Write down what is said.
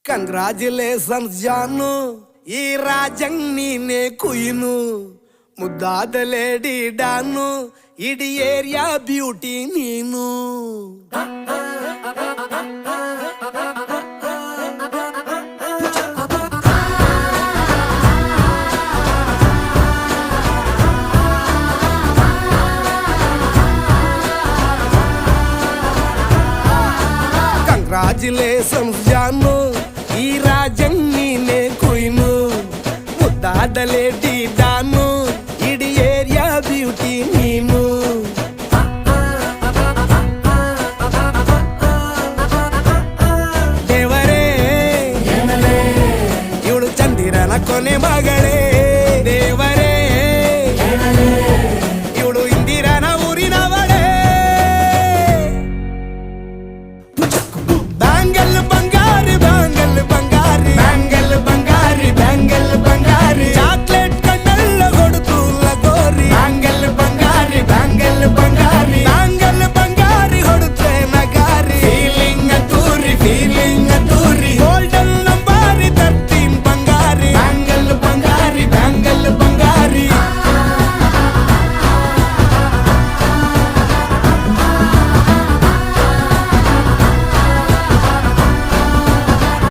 Congratulations ಜಾನು, ಈ ರಾಜಂಗ್ ನೀನೆ ಕುಯ್ನು, ಮುದ್ದಾದ ಲೇಡಿ ಡಾನು, ಇಡೀ ಏರಿಯಾ ಬ್ಯೂಟಿ ನೀನು. ಕಂಗ್ರಾಚುಲೇಷನ್ಸ್ ಜಾನು, ಈ ರಾಜಂಗ್ ನೀನೆ ಕುಯ್ನು, ಮುದ್ದಾದ ಲೇಡಿ ಡಾನು, ಇಡೀ ಏರಿಯಾ ಬ್ಯೂಟಿ ನೀನು. ದೇವರೇ ಇವಳು ಚಂದಿರನ ಕೊನೆ ಮಗಳೇ.